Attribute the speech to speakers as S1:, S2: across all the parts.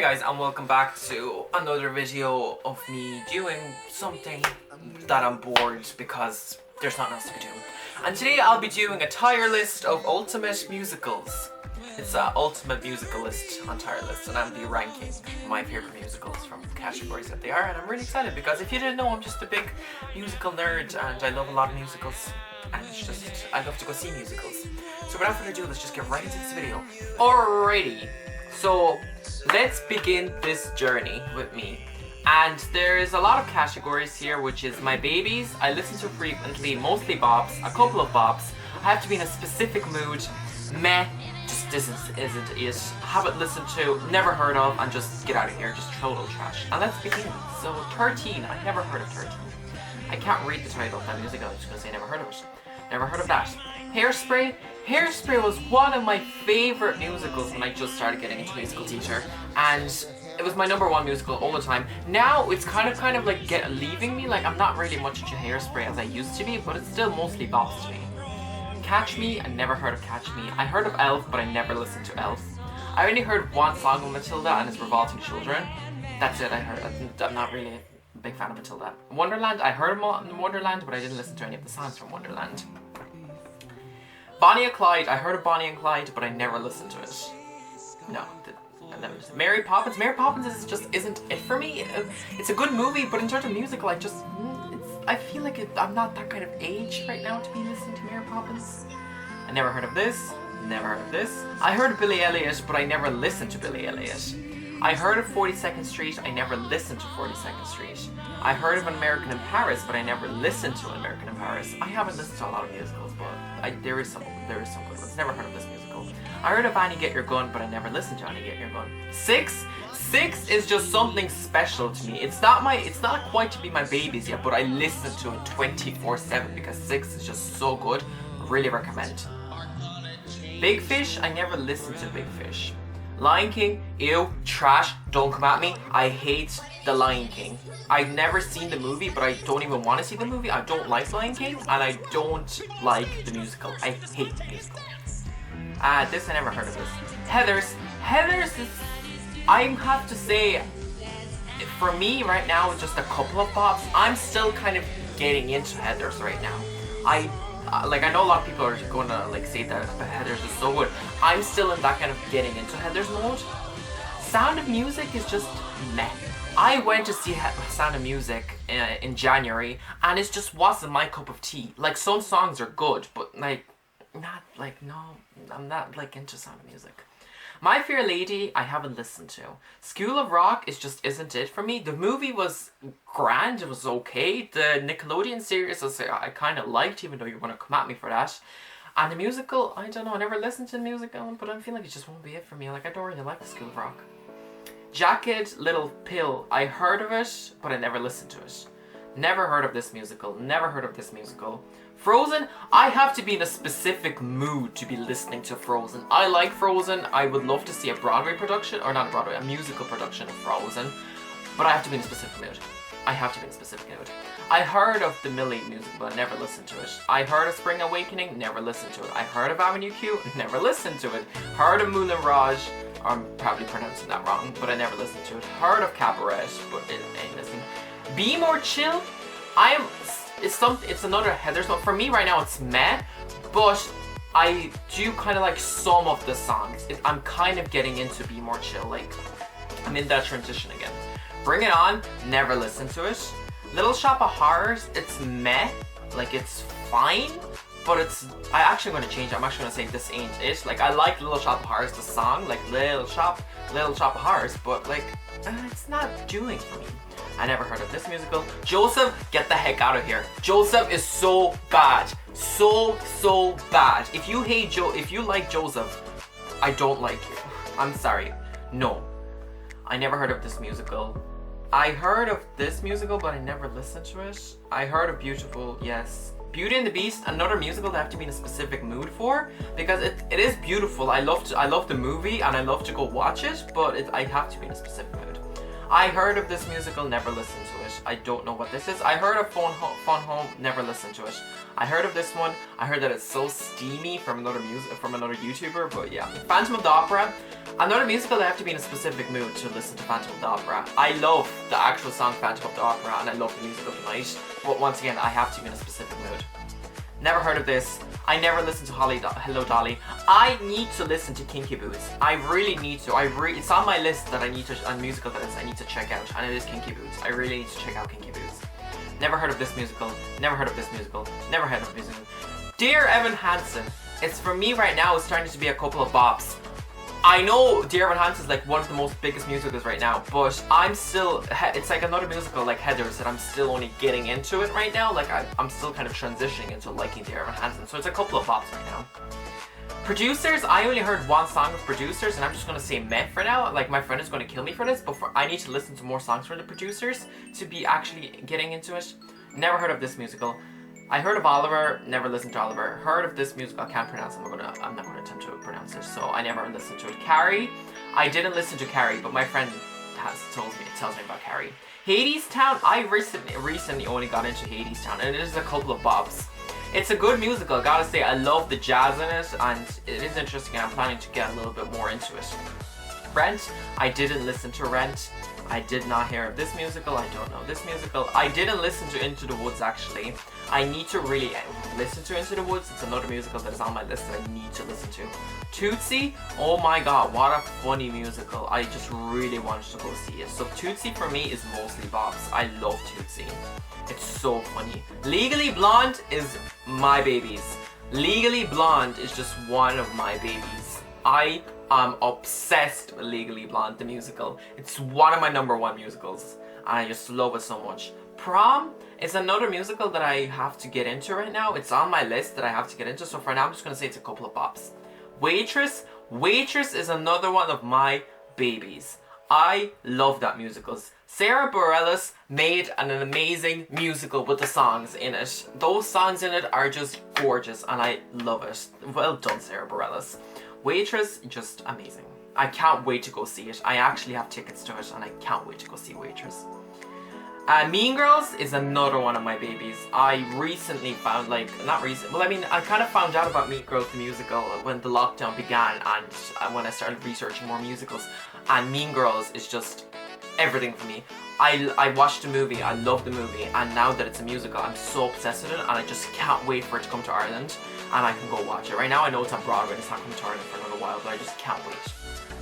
S1: guys, and welcome back to another video of me doing something that I'm bored because there's nothing else to be doing. And today I'll be doing a tier list of ultimate musicals. It's an ultimate musical list on tier list, and I'll be ranking my favorite musicals from the categories that they are. And I'm really excited because if you didn't know, I'm just a big musical nerd and I love a lot of musicals. And it's just, I love to go see musicals. So without further ado, let's just get right into this video. Alrighty, so let's begin this journey with me. And there's a lot of categories here, which is my babies, I listen to frequently, mostly bops, a couple of bops, I have to be in a specific mood, meh, just isn't it, haven't listened to, never heard of, and just get out of here, just total trash. And let's begin. So 13, I never heard of 13. I can't read the title of that musical, I'm just gonna say never heard of it. Never heard of that. Hairspray. Hairspray was one of my favorite musicals when I just started getting into musical theatre, and it was my #1 musical all the time. Now it's kind of like leaving me. Like I'm not really much into Hairspray as I used to be, but it's still mostly bops to me. Catch Me. I never heard of Catch Me. I heard of Elf, but I never listened to Elf. I only heard one song of Matilda, and it's Revolting Children. That's it. I heard. I'm not really a big fan of Matilda. Wonderland. I heard of Wonderland, but I didn't listen to any of the songs from Wonderland. Bonnie and Clyde, I heard of Bonnie and Clyde, but I never listened to it. No. Mary Poppins. Mary Poppins isn't it for me. It's a good movie, but in terms of musical, I feel like I'm not that kind of age right now to be listening to Mary Poppins. I never heard of this. Never heard of this. I heard of Billy Elliot, but I never listened to Billy Elliot. I heard of 42nd Street, I never listened to 42nd Street. I heard of An American in Paris, but I never listened to An American in Paris. I haven't listened to a lot of musicals, but there is some good ones. Never heard of this musical. I heard of Annie Get Your Gun, but I never listened to Annie Get Your Gun. Six is just something special to me. It's not quite to be my babies yet, but I listen to it 24/7 because Six is just so good. Really recommend. Big Fish, I never listened to Big Fish. Lion King, ew, trash, don't come at me. I hate The Lion King. I've never seen the movie, but I don't even want to see the movie. I don't like Lion King, and I don't like the musical. I hate the musical. This I never heard of this. Heathers is, I have to say, for me right now, it's just a couple of pops. I'm still kind of getting into Heathers right now. I know a lot of people are going to say that Heathers is so good. I'm still in that kind of getting into Heathers mode. Sound of Music is just meh. I went to see Sound of Music in January, and it just wasn't my cup of tea. Like, some songs are good, but no, I'm not into Sound of Music. My Fair Lady, I haven't listened to. School of Rock isn't it for me. The movie was grand, it was okay. The Nickelodeon series I kind of liked, even though you're going to come at me for that. And the musical, I don't know, I never listened to the musical, but I feel like it just won't be it for me. Like, I don't really like the School of Rock. Jagged Little Pill, I heard of it, but I never listened to it. Never heard of this musical, never heard of this musical. Frozen, I have to be in a specific mood to be listening to Frozen. I like Frozen, I would love to see a Broadway production, or not a Broadway, a musical production of Frozen, but I have to be in a specific mood. I heard of the Millie musical, but I never listened to it. I heard of Spring Awakening, never listened to it. I heard of Avenue Q, never listened to it. Heard of Moulin Rouge, I'm probably pronouncing that wrong, but I never listened to it. Heard of Cabaret, but I ain't listening. Be More Chill, it's another Heathers one. For me right now it's meh, but I do kind of like some of the songs. I'm kind of getting into Be More Chill, like I'm in that transition again. Bring It On, never listened to it. Little Shop of Horrors, it's meh, like it's fine, but I actually going to change it. I'm actually going to say this ain't it. Like, I like Little Shop of Horrors, the song, like Little Shop of Horrors, but like it's not doing for me. I never heard of this musical. Joseph, get the heck out of here. Joseph is so bad. So bad. If you like Joseph, I don't like you. I'm sorry. No. I never heard of this musical. I heard of this musical, but I never listened to it. I heard of Beautiful, yes. Beauty and the Beast, another musical that I have to be in a specific mood for, because it is beautiful. I love the movie and I love to go watch it, but I have to be in a specific mood. I heard of this musical, never listened to it. I don't know what this is. I heard of Fun Home, never listened to it. I heard of this one. I heard that it's so steamy from another YouTuber, but yeah. Phantom of the Opera. Another musical, I have to be in a specific mood to listen to Phantom of the Opera. I love the actual song Phantom of the Opera, and I love the music of the night, but once again, I have to be in a specific mood. Never heard of this. I never listened to Hello Dolly. I need to listen to Kinky Boots. I really need to. It's on my list that I need to, on musical that I need to check out, and it is Kinky Boots. I really need to check out Kinky Boots. Never heard of this musical. Never heard of this musical. Never heard of this musical. Dear Evan Hansen. It's for me right now, it's starting to be a couple of bops. I know Dear Evan Hansen is like one of the most biggest musicals right now, but I'm still, it's like another musical like Heathers that I'm still only getting into it right now. Like I'm still kind of transitioning into liking Dear Evan Hansen, so it's a couple of bops right now. Producers, I only heard one song of Producers, and I'm just going to say meh for now. Like, my friend is going to kill me for this, but I need to listen to more songs from the Producers to be actually getting into it. Never heard of this musical. I heard of Oliver, never listened to Oliver. Heard of this musical, I can't pronounce it. I'm not gonna attempt to pronounce it, so I never listened to it. Carrie, I didn't listen to Carrie, but my friend tells me about Carrie. Hadestown, I recently only got into Hadestown, and it is a couple of bops. It's a good musical, I gotta say. I love the jazz in it, and it is interesting, and I'm planning to get a little bit more into it. Rent, I didn't listen to Rent. I did not hear of this musical. I don't know this musical. I didn't listen to Into the Woods, actually. I need to really listen to Into the Woods. It's another musical that is on my list that I need to listen to. Tootsie, oh my god, what a funny musical. I just really wanted to go see it. So Tootsie for me is mostly bops. I love Tootsie. It's so funny. Legally Blonde is my babies. Legally Blonde is just one of my babies. I am obsessed with Legally Blonde, the musical. It's one of my #1 musicals, and I just love it so much. Prom is another musical that I have to get into right now. It's on my list that I have to get into, so for now I'm just going to say it's a couple of bops. Waitress is another one of my babies. I love that musical. Sarah Bareilles made an amazing musical with the songs in it. Those songs in it are just gorgeous, and I love it. Well done, Sarah Bareilles. Waitress, just amazing. I can't wait to go see it. I actually have tickets to it, and I can't wait to go see Waitress. Mean Girls is another one of my babies. I recently found, I kind of found out about Mean Girls the musical when the lockdown began, and when I started researching more musicals. And Mean Girls is just everything for me. I watched the movie, I love the movie, and now that it's a musical, I'm so obsessed with it, and I just can't wait for it to come to Ireland, and I can go watch it. Right now I know it's on Broadway, it's not coming to Ireland for another while, but I just can't wait.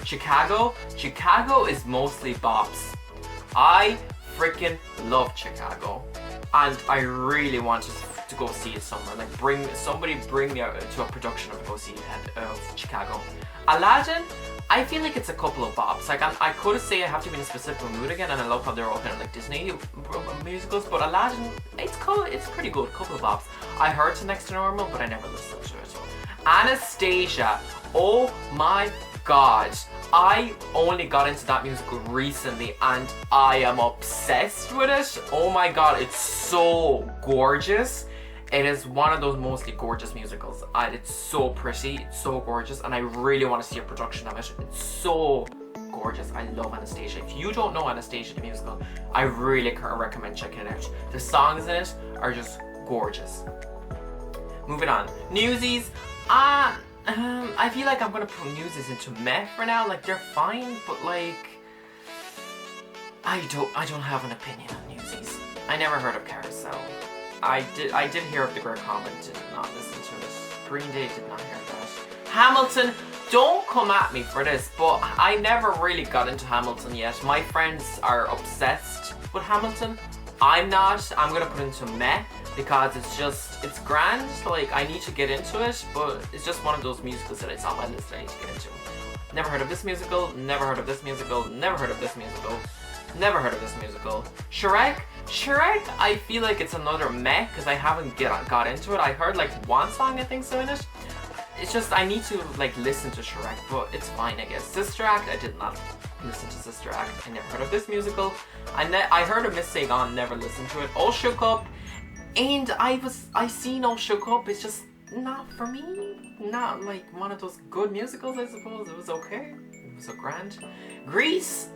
S1: Chicago is mostly bops. I freaking love Chicago, and I really wanted to go see it somewhere. Like, somebody bring me out to a production of Go See of Chicago. Aladdin, I feel like it's a couple of bops. Like, I could say I have to be in a specific mood again, and I love how they're all kind of like Disney musicals, but Aladdin, it's cool, it's pretty good, couple of bops. I heard to Next to Normal, but I never listened to it. Anastasia, oh my god. I only got into that musical recently, and I am obsessed with it. Oh my god, it's so gorgeous. It is one of those mostly gorgeous musicals. It's so pretty, it's so gorgeous, and I really want to see a production of it. It's so gorgeous. I love Anastasia. If you don't know Anastasia the musical, I really recommend checking it out. The songs in it are just gorgeous. Moving on. Newsies. I feel like I'm gonna put Newsies into meh for now. Like, they're fine, but like, I don't have an opinion on Newsies. I never heard of Carousel. I did hear of the Great Comet, did not listen to it. Green Day, did not hear that. Hamilton, don't come at me for this, but I never really got into Hamilton yet. My friends are obsessed with Hamilton. I'm not. I'm gonna put it into meh, because it's grand. Like, I need to get into it, but it's just one of those musicals that it's on my list that I need to get into. Never heard of this musical, never heard of this musical, never heard of this musical, never heard of this musical. Shrek, I feel like it's another meh, because I haven't got into it. I heard like one song, I think so, in it. It's just, I need to like listen to Shrek, but it's fine, I guess. Sister Act, I did not listen to Sister Act. I never heard of this musical. I heard of Miss Saigon, never listened to it. All Shook Up, and I seen All Shook Up. It's just not for me. Not like one of those good musicals, I suppose. It was okay. It was so grand. Grease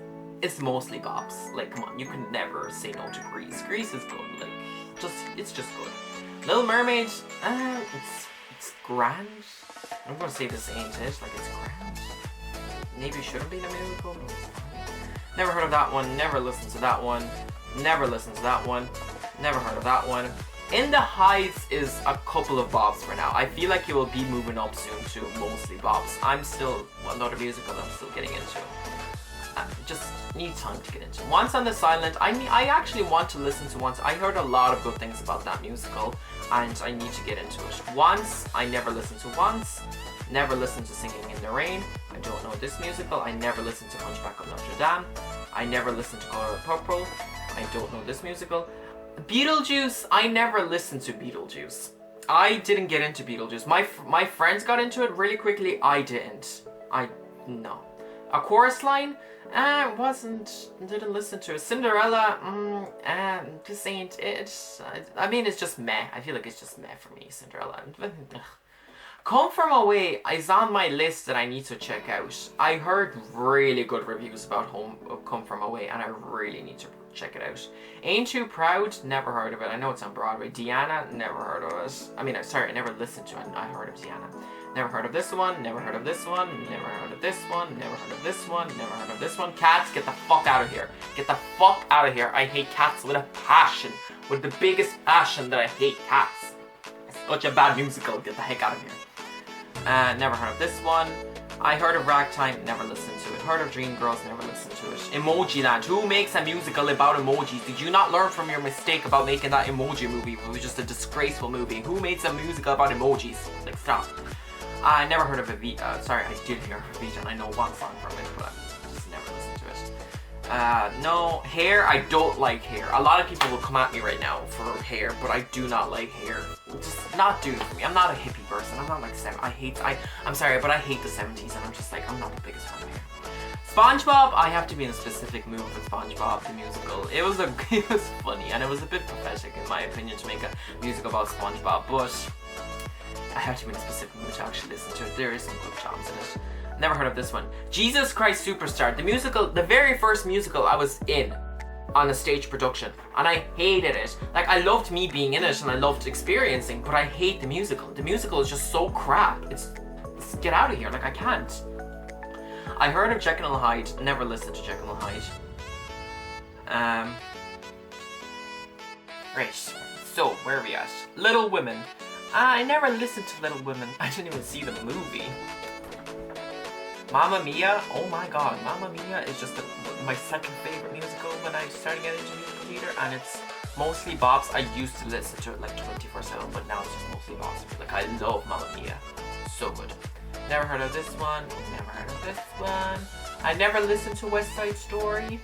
S1: it's mostly bops. Like, come on, you can never say no to Grease. Grease is good. Like, it's just good. Little Mermaid, it's grand. I'm gonna say this ain't it. Like, it's grand. Maybe it shouldn't be in a musical, but it's fine. Never heard of that one. Never listened to that one. Never listened to that one. Never heard of that one. In the Heights is a couple of bops for now. I feel like it will be moving up soon to mostly bops. I'm still another musical I'm still getting into. Just need time to get into. Once on the Silent, I actually want to listen to Once. I heard a lot of good things about that musical, and I need to get into it. Once, I never listened to Once. Never listened to Singing in the Rain. I don't know this musical. I never listened to Hunchback of Notre Dame. I never listened to Color Purple. I don't know this musical. Beetlejuice, I never listened to Beetlejuice. I didn't get into Beetlejuice. My friends got into it really quickly. I didn't. No. A Chorus Line, didn't listen to it. Cinderella, this ain't it. I mean, it's just meh. I feel like it's just meh for me, Cinderella. Come From Away is on my list that I need to check out. I heard really good reviews about Come From Away, and I really need to check it out. Ain't Too Proud, never heard of it. I know it's on Broadway. Deanna, never heard of it. I mean, sorry, I never listened to it. I heard of Deanna. Never heard of this one, never heard of this one, never heard of this one, never heard of this one, never heard of this one. Cats, get the fuck out of here. Get the fuck out of here. I hate Cats with a passion. With the biggest passion that I hate Cats. It's such a bad musical. Get the heck out of here. Never heard of this one. I heard of Ragtime, never listened to it. Heard of Dreamgirls, never listened to it. Emoji Land, who makes a musical about emojis? Did you not learn from your mistake about making that Emoji movie? It was just a disgraceful movie. Who makes a musical about emojis? Like, stop. I never heard of Evita. Sorry, I did hear of Evita, and I know one song from it, but I just never listened to it. No, Hair, I don't like Hair. A lot of people will come at me right now for Hair, but I do not like Hair. Just not doing it for me. I'm not a hippie person. I'm not like I'm sorry, but I hate the 70s, and I'm just like, I'm not the biggest fan of Hair. SpongeBob, I have to be in a specific mood with SpongeBob the musical. It was funny, and it was a bit pathetic in my opinion to make a musical about SpongeBob, but I have to be in a specific mood to actually listen to it. There is some good charms in it. Never heard of this one. Jesus Christ Superstar, the musical, the very first musical I was in on a stage production, and I hated it. Like, I loved me being in it and I loved experiencing, but I hate the musical. The musical is just so crap. It's get out of here. Like, I can't. I heard of Jekyll and Hyde, never listened to Jekyll and Hyde. Right, so where are we at? Little Women. I never listened to Little Women. I didn't even see the movie. Mamma Mia, oh my god, Mamma Mia is just my second favorite musical when I started getting into musical theatre, and it's mostly bops. I used to listen to it like 24/7, but now it's just mostly bops. Like, I love Mamma Mia, so good. Never heard of this one, never heard of this one. I never listened to West Side Story.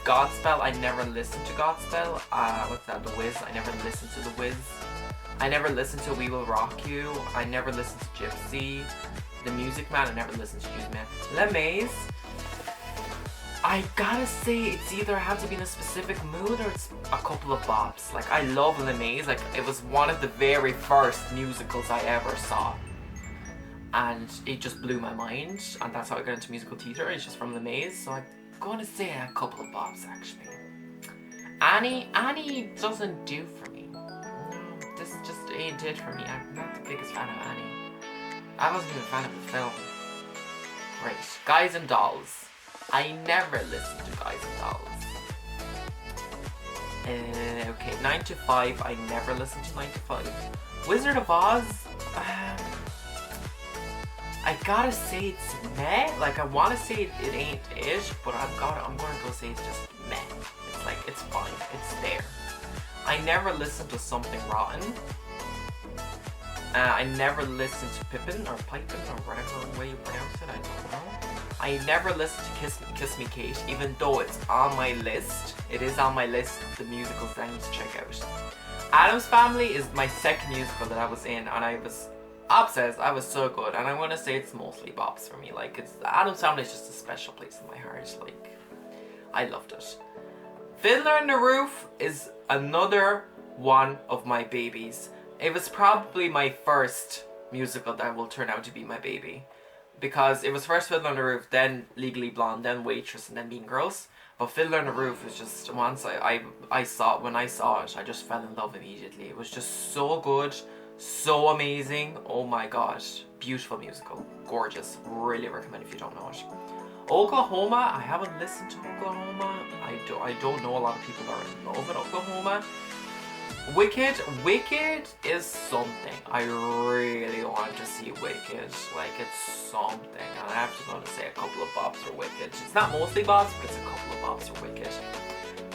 S1: Godspell, I never listened to Godspell. What's that, The Wiz? I never listened to The Wiz. I never listened to We Will Rock You. I never listened to Gypsy. The Music Man, I never listened to Music Man. Les Mis, I gotta say it's either I have to be in a specific mood or it's a couple of bops. Like, I love Les Mis. Like, it was one of the very first musicals I ever saw. And it just blew my mind. And that's how I got into musical theatre. It's just from Les Mis. So I'm gonna say a couple of bops, actually. Annie doesn't do for me. This just ain't it for me. I'm not the biggest fan of Annie. I wasn't even a fan of the film. Right, Guys and Dolls. I never listened to Guys and Dolls. Okay, 9 to 5. I never listened to 9 to 5. Wizard of Oz. I gotta say it's meh. Like, I wanna say it ain't it, but I'm gonna go say it's just meh. It's like, it's fine. It's there. I never listened to Something Rotten. I never listened to Pippin or Pipin or whatever way you pronounce it. I don't know. I never listened to Kiss Me Kate, even though it's on my list. It is on my list of the musicals that I need to check out. Addams Family is my second musical that I was in, and I was obsessed. I was so good, and I'm gonna say it's mostly bops for me. Like, it's Addams Family is just a special place in my heart. Like, I loved it. Fiddler on the Roof is another one of my babies. It was probably my first musical that will turn out to be my baby. because it was first Fiddler on the Roof, then Legally Blonde, then Waitress, and then Mean Girls. But Fiddler on the Roof was just, once I saw it, when I saw it, I just fell in love immediately. It was just so good, so amazing. Oh my god, beautiful musical, gorgeous. Really recommend if you don't know it. Oklahoma, I haven't listened to Oklahoma. I don't know a lot of people that are in love with Oklahoma. Wicked is something. I really want to see Wicked. Like, it's something. And I have to go and say a couple of bops for Wicked. It's not mostly bops, but it's a couple of bops for Wicked.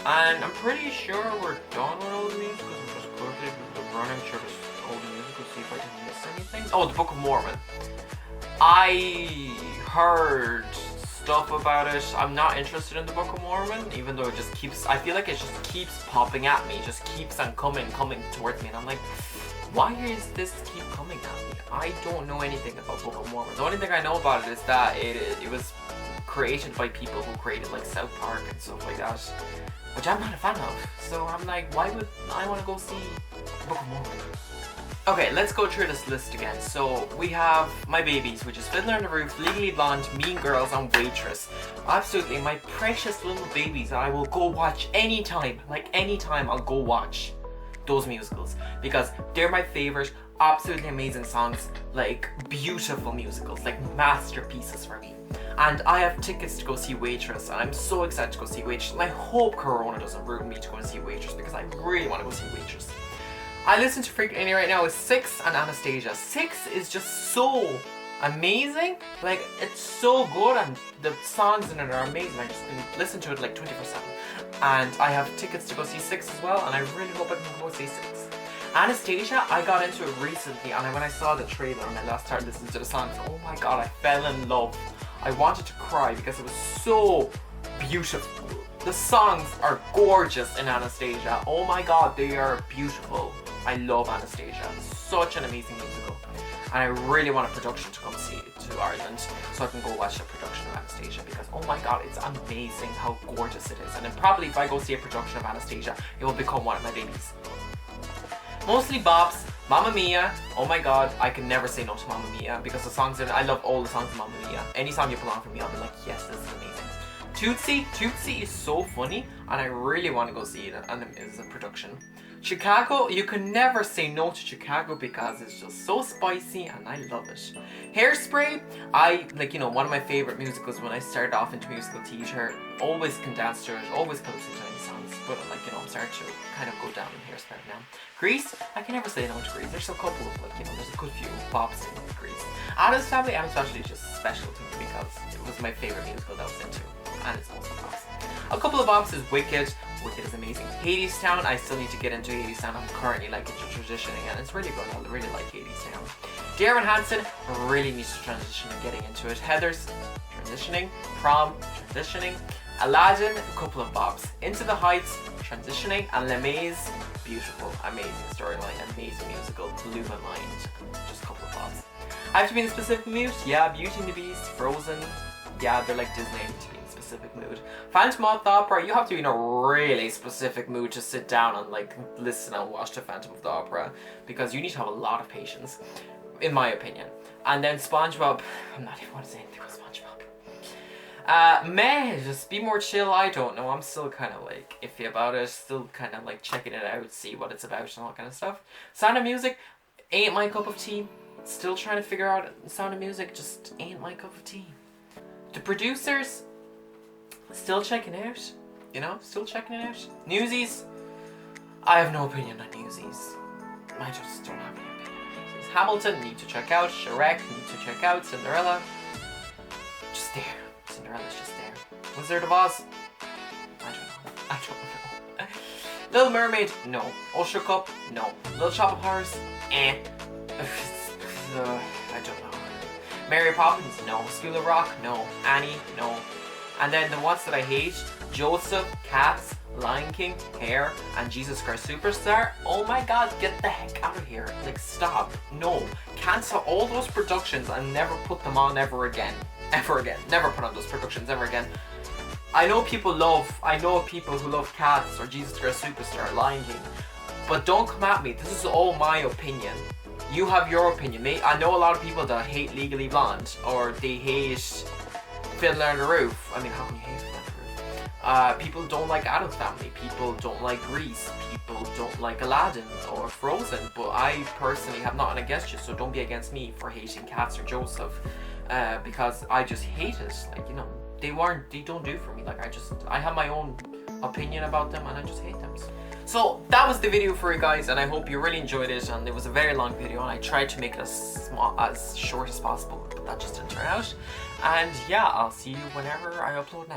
S1: And I'm pretty sure we're done with all the musicals. I'm just quickly running through all the musicals, see if I didn't miss anything. Oh, the Book of Mormon. I heard stuff about it. I'm not interested in the Book of Mormon, even though it just keeps, I feel like it just keeps popping at me, just keeps on coming towards me, and I'm like, why is this keep coming at me? I don't know anything about Book of Mormon. The only thing I know about it is that it was created by people who created like South Park and stuff like that, which I'm not a fan of. So I'm like, why would I want to go see Book of Mormon? Okay, let's go through this list again. So we have my babies, which is Fiddler on the Roof, Legally Blonde, Mean Girls, and Waitress. Absolutely, my precious little babies that I will go watch anytime. Like anytime I'll go watch those musicals, because they're my favorite, absolutely amazing songs, like beautiful musicals, like masterpieces for me. And I have tickets to go see Waitress, and I'm so excited to go see Waitress. And I hope Corona doesn't ruin me to go and see Waitress, because I really want to go see Waitress. I listen to frequently right now is 6 and Anastasia. 6 is just so amazing. Like, it's so good, and the songs in it are amazing. I just can listen to it like 24/7. And I have tickets to go see 6 as well, and I really hope I can go see 6. Anastasia, I got into it recently, and when I saw the trailer and I last started listening to the songs, oh my god, I fell in love. I wanted to cry because it was so beautiful. The songs are gorgeous in Anastasia. Oh my god, they are beautiful. I love Anastasia. Such an amazing musical. And I really want a production to come see to Ireland, so I can go watch the production of Anastasia, because oh my god, it's amazing how gorgeous it is. And then probably if I go see a production of Anastasia, it will become one of my babies. Mostly bops. Mamma Mia. Oh my god, I can never say no to Mamma Mia, because the songs in it, I love all the songs of Mamma Mia. Any song you put on for me, I'll be like, yes, this is amazing. Tootsie is so funny, and I really want to go see it, and it is a production. Chicago, you can never say no to Chicago because it's just so spicy and I love it. Hairspray, one of my favorite musicals when I started off into musical theatre. Always can dance to it, always can listen to any songs, but I'm starting to kind of go down in Hairspray now. Grease, I can never say no to Grease. There's a couple of there's a good few bops in Grease. Addams Family is just special to me because it was my favorite musical that I was into, and it's also bops. A couple of bops is Wicked. Wicked is amazing. Hadestown, I still need to get into Hadestown. I'm currently into transitioning, and it's really good. I really like Hadestown. Dear Evan Hansen really needs to transition and getting into it. Heather's transitioning. Prom, transitioning. Aladdin, a couple of bops. Into the Heights, transitioning. And Les Mis, beautiful, amazing storyline, amazing musical, blew my mind. Just a couple of bops. I have to be in a specific mood. Yeah, Beauty and the Beast, Frozen. Yeah, they're like Disney to be in a specific mood. Phantom of the Opera, you have to be in a really specific mood to sit down and listen and watch the Phantom of the Opera, because you need to have a lot of patience, in my opinion. And then SpongeBob, I'm not even going to say anything about SpongeBob. Just be more chill, I don't know. I'm still kind of iffy about it, still kind of checking it out, see what it's about and all that kind of stuff. Sound of Music, ain't my cup of tea. Still trying to figure out Sound of Music, just ain't my cup of tea. The Producers, still checking it out, still checking it out. Newsies, I have no opinion on Newsies. I just don't have any opinion on Newsies. Hamilton, need to check out. Shrek, need to check out. Cinderella, just there. Cinderella's just there. Wizard of Oz, I don't know. Little Mermaid, no. Usher Cup, no. Little Shop of Horrors, I don't know. Mary Poppins, no. School of Rock, no. Annie, no. And then the ones that I hate, Joseph, Cats, Lion King, Hair, and Jesus Christ Superstar. Oh my god, get the heck out of here. Stop. No. Cancel all those productions and never put them on ever again. Ever again. Never put on those productions ever again. I know people who love Cats or Jesus Christ Superstar, Lion King, but don't come at me. This is all my opinion. You have your opinion. I know a lot of people that hate Legally Blonde, or they hate Fiddler on the Roof. I mean, how can you hate Fiddler on the Roof? People don't like Addams Family. People don't like Grease. People don't like Aladdin or Frozen. But I personally have nothing against you, so don't be against me for hating Cats or Joseph, because I just hate it. Like, you know, they don't do for me. Like, I have my own opinion about them, and I just hate them. So that was the video for you guys, and I hope you really enjoyed it. And it was a very long video, and I tried to make it as short as possible, but that just didn't turn out. And yeah, I'll see you whenever I upload next.